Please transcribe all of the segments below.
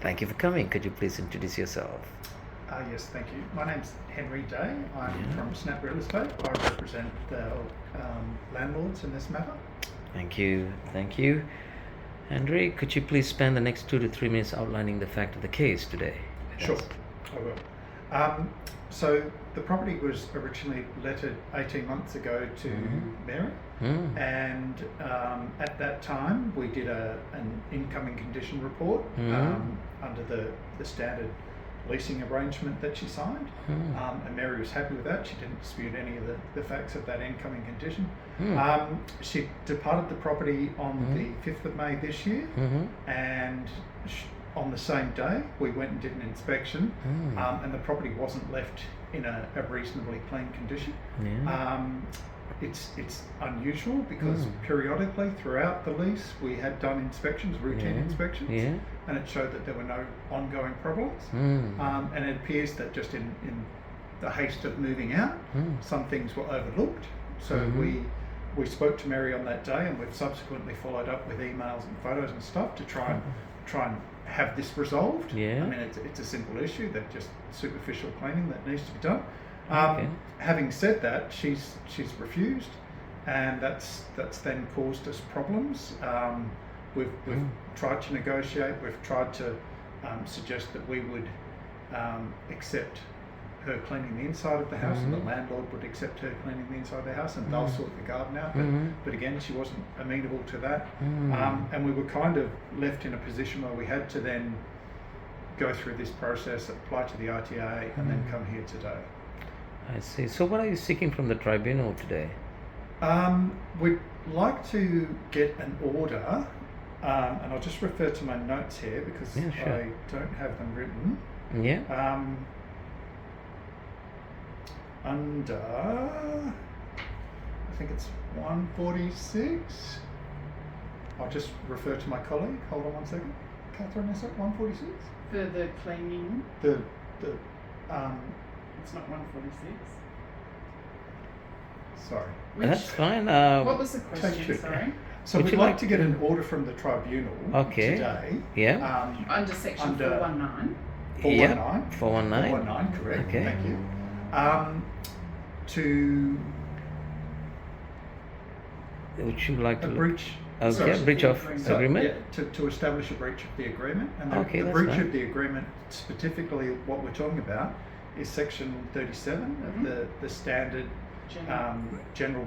Thank you for coming. Could you please introduce yourself? Yes, thank you. My name's Henry Day. I'm Yeah. from Snap Real Estate. I represent the landlords in this matter. Thank you. Thank you. Henry, could you please spend the next 2 to 3 minutes outlining the fact of the case today? Sure, I will. So the property was originally letted 18 months ago to Mary, and at that time we did an incoming condition report under the standard leasing arrangement that she signed, and Mary was happy with that. She didn't dispute any of the facts of that incoming condition. She departed the property on the 5th of May this year, and on the same day we went and did an inspection, and the property wasn't left in a reasonably clean condition. It's unusual because periodically throughout the lease we had done inspections, routine inspections, and it showed that there were no ongoing problems. And it appears that just in the haste of moving out, some things were overlooked. So we spoke to Mary on that day, and we've subsequently followed up with emails and photos and stuff to try and have this resolved. I mean, it's a simple issue, that just superficial cleaning that needs to be done. Having said that, she's refused, and that's then caused us problems. We've tried to negotiate. We've tried to suggest that we would accept her cleaning the inside of the house, and the landlord would accept her cleaning the inside of the house, and they'll sort the garden out. But again, she wasn't amenable to that, and we were kind of left in a position where we had to then go through this process, apply to the ITA, and then come here today. I see. So what are you seeking from the tribunal today? We'd like to get an order, and I'll just refer to my notes here because I don't have them written. Under, I think it's 146. I'll just refer to my colleague. Hold on one second. Catherine, is it 146? For the cleaning, The it's not 146. sorry. That's fine. What was the question, sorry? So Would we'd you like like to get an order from the tribunal today. Under section Under 419. 419. 419. 419, correct. Okay. Thank you. To Would you like a to breach. Okay, sorry. breach of So, agreement? Yeah, to establish a breach of the agreement, and the Okay, that's breach fine. of the agreement, specifically what we're talking about, is section 37 of the standard general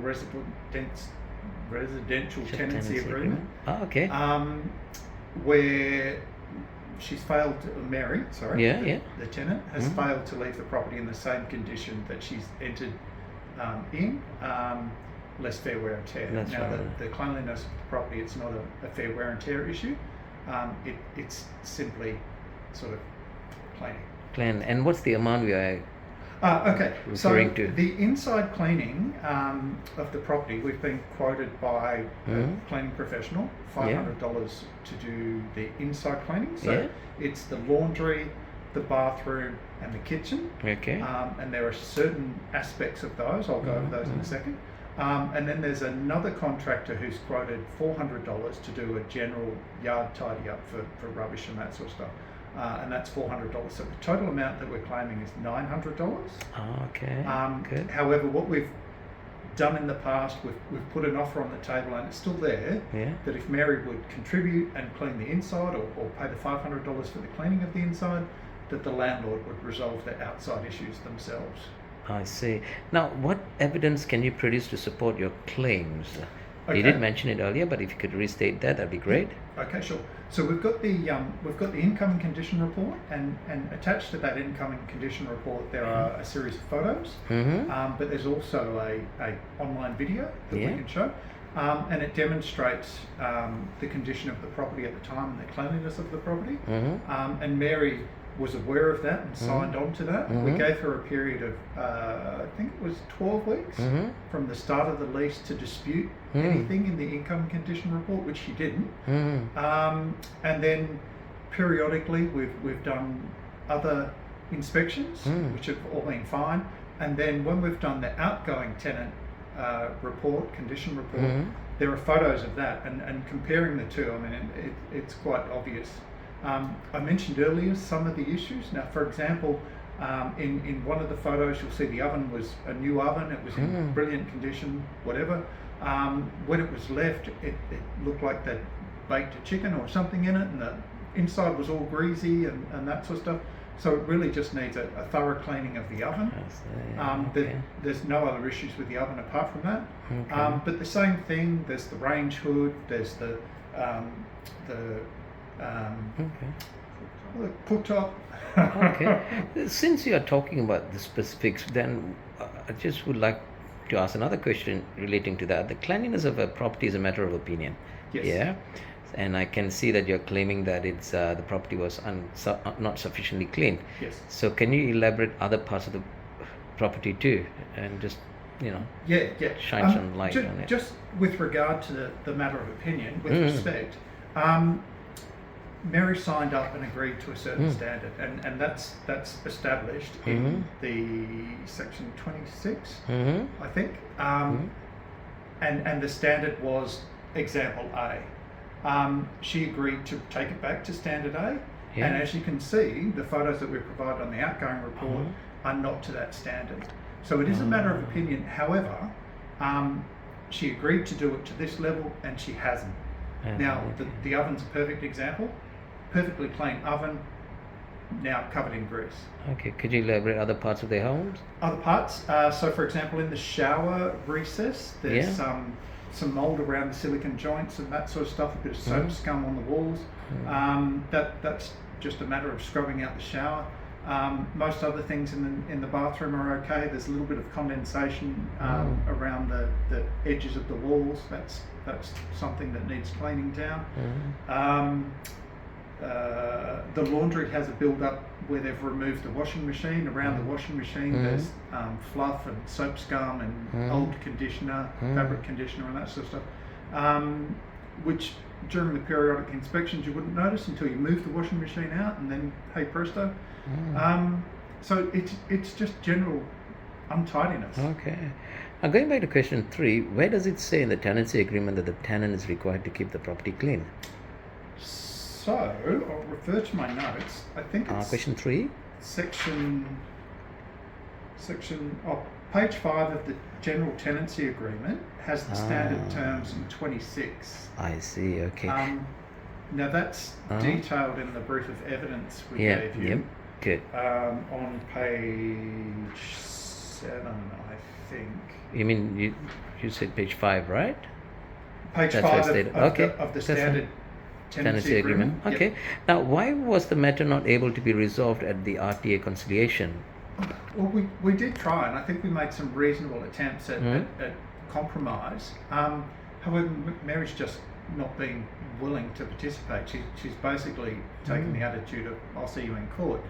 residential tenancy agreement, Okay. where she's failed to, Mary, sorry, the tenant has failed to leave the property in the same condition that she's entered in, less fair wear and tear. That's now, right. the cleanliness of the property, it's not a fair wear and tear issue. It's simply sort of cleaning. Clean. And what's the amount we are Okay, so referring to? the inside cleaning of the property, we've been quoted by a cleaning professional, $500 to do the inside cleaning. So it's the laundry, the bathroom, and the kitchen. Okay. And there are certain aspects of those. I'll go over those in a second. And then there's another contractor who's quoted $400 to do a general yard tidy up for rubbish and that sort of stuff. And that's $400. So the total amount that we're claiming is $900. Okay. Good. However, what we've done in the past, we've put an offer on the table, and it's still there, that if Mary would contribute and clean the inside, or pay the $500 for the cleaning of the inside, that the landlord would resolve the outside issues themselves. I see. Now, what evidence can you produce to support your claims? You Okay. did mention it earlier, but if you could restate that, that'd be great. Okay, sure. So we've got the income condition report, and attached to that incoming condition report there are a series of photos, but there's also a online video that we can show, and it demonstrates the condition of the property at the time and the cleanliness of the property. And Mary was aware of that and signed on to that. We gave her a period of, I think it was 12 weeks from the start of the lease to dispute anything in the income condition report, which she didn't. And then periodically we've done other inspections, which have all been fine. And then when we've done the outgoing tenant condition report, there are photos of that, and comparing the two, I mean, it's quite obvious I mentioned earlier some of the issues. Now, for example, in one of the photos, you'll see the oven was a new oven. It was in brilliant condition, whatever. When it was left, it looked like they'd baked a chicken or something in it, and the inside was all greasy and that sort of stuff. So it really just needs a thorough cleaning of the oven. There's no other issues with the oven apart from that. But the same thing, there's the range hood, there's the cooktop. Since you are talking about the specifics, then I just would like to ask another question relating to that. The cleanliness of a property is a matter of opinion. Yes. Yeah. And I can see that you're claiming that it's the property was not sufficiently clean. Yes. So can you elaborate other parts of the property too, and just shine some light on it? Just with regard to the matter of opinion, with respect, Mary signed up and agreed to a certain standard, and that's established in the section 26, I think. And the standard was example A. She agreed to take it back to standard A, and as you can see, the photos that we provide on the outgoing report are not to that standard. So it is a matter of opinion. However, she agreed to do it to this level, and she hasn't. Now, the oven's a perfect example. Perfectly clean oven, now covered in grease. Okay, could you elaborate other parts of their homes? Other parts, so for example, in the shower recess, there's some mold around the silicone joints and that sort of stuff, a bit of soap scum on the walls. That's just a matter of scrubbing out the shower. Most other things in the bathroom are okay. There's a little bit of condensation around the edges of the walls. That's something that needs cleaning down. The laundry has a build-up where they've removed the washing machine. Around the washing machine there's fluff and soap scum and old conditioner, fabric conditioner and that sort of stuff, which during the periodic inspections you wouldn't notice until you move the washing machine out, and then hey presto. So it's just general untidiness. Okay. Now going back to question 3, where does it say in the tenancy agreement that the tenant is required to keep the property clean? So I'll refer to my notes. I think it's question 3. Page 5 of the general tenancy agreement has the standard terms in 26. I see. Okay. Now that's detailed in the brief of evidence we gave you. Yep. Good. On page 7, I think. You mean you said page 5, right? Page That's 5 of the That's standard tenancy agreement. Okay. Yep. Now, why was the matter not able to be resolved at the RTA conciliation? Well, we did try, and I think we made some reasonable attempts at compromise. However, Mary's just not being willing to participate. She's basically taken the attitude of "I'll see you in court,"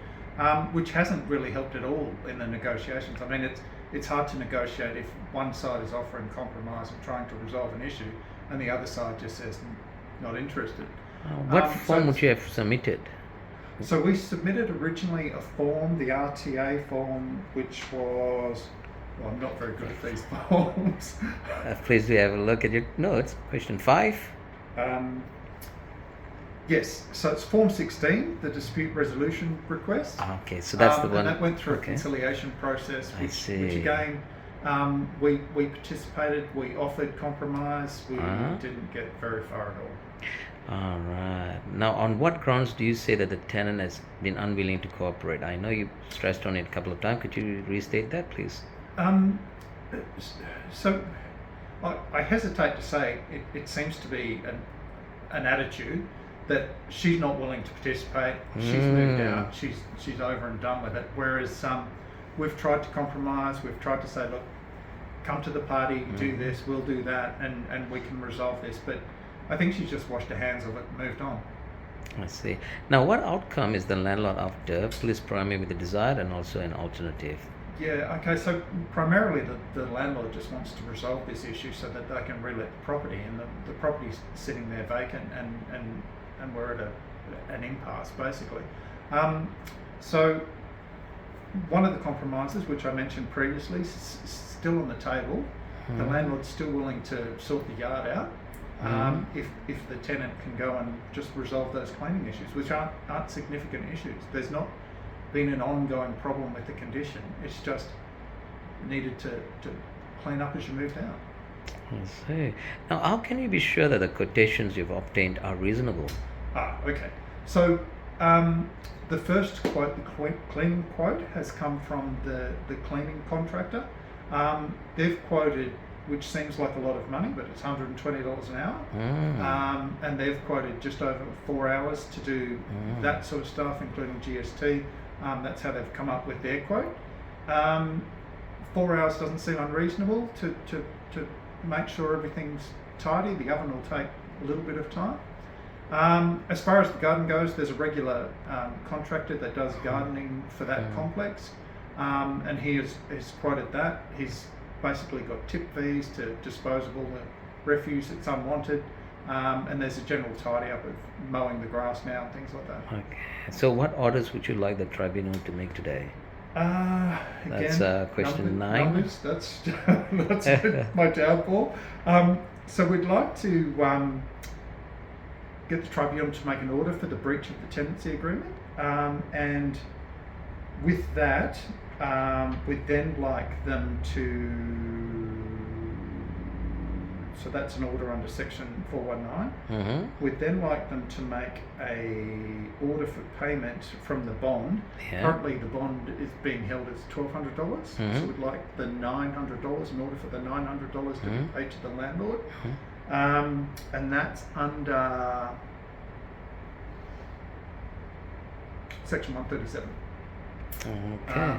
which hasn't really helped at all in the negotiations. I mean, it's hard to negotiate if one side is offering compromise and trying to resolve an issue, and the other side just says not interested. What form would you have submitted? So we submitted originally a form, the RTA form, which was, well, I'm not very good at these forms. Please do have a look at your notes. Question 5. Yes, so it's Form 16, the dispute resolution request. Okay, so that's the one. And that went through a conciliation process, which again, we participated, we offered compromise, we didn't get very far at all. All right. Now, on what grounds do you say that the tenant has been unwilling to cooperate? I know you stressed on it a couple of times. Could you restate that, please? So, I hesitate to say it seems to be an attitude that she's not willing to participate. She's moved out. She's over and done with it. Whereas we've tried to compromise. We've tried to say, look, come to the party, do this, we'll do that, and we can resolve this. But I think she's just washed her hands of it and moved on. I see. Now, what outcome is the landlord after? Please provide me with the desired and also an alternative. Yeah, okay, so primarily the landlord just wants to resolve this issue so that they can relet the property, and the property's sitting there vacant, and we're at an impasse, basically. So one of the compromises, which I mentioned previously, is still on the table. The landlord's still willing to sort the yard out. if the tenant can go and just resolve those cleaning issues, which aren't significant issues. There's not been an ongoing problem with the condition. It's just needed to clean up as you moved out. I see. Now, how can you be sure that the quotations you've obtained are reasonable? Okay. So the first quote, the cleaning quote, has come from the cleaning contractor. They've quoted, which seems like a lot of money, but it's $120 an hour. And they've quoted just over 4 hours to do that sort of stuff, including GST. That's how they've come up with their quote. 4 hours doesn't seem unreasonable to make sure everything's tidy. The oven will take a little bit of time. As far as the garden goes, there's a regular contractor that does gardening for that complex, and he has quoted that. He's basically got tip fees to dispose of all the refuse that's unwanted, and there's a general tidy up of mowing the grass now and things like that. Okay. So what orders would you like the tribunal to make today? Again, That's question 9. Numbers, that's my downfall. So we'd like to get the tribunal to make an order for the breach of the tenancy agreement, and with that, we'd then like them to. So that's an order under section 419. We'd then like them to make a order for payment from the bond. Yeah. Currently the bond is being held as $1,200, so we'd like the $900, in order for the $900 to be paid to the landlord. And that's under section 137. Okay.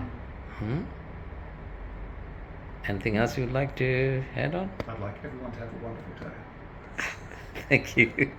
Anything else you'd like to add on? I'd like everyone to have a wonderful day. Thank you.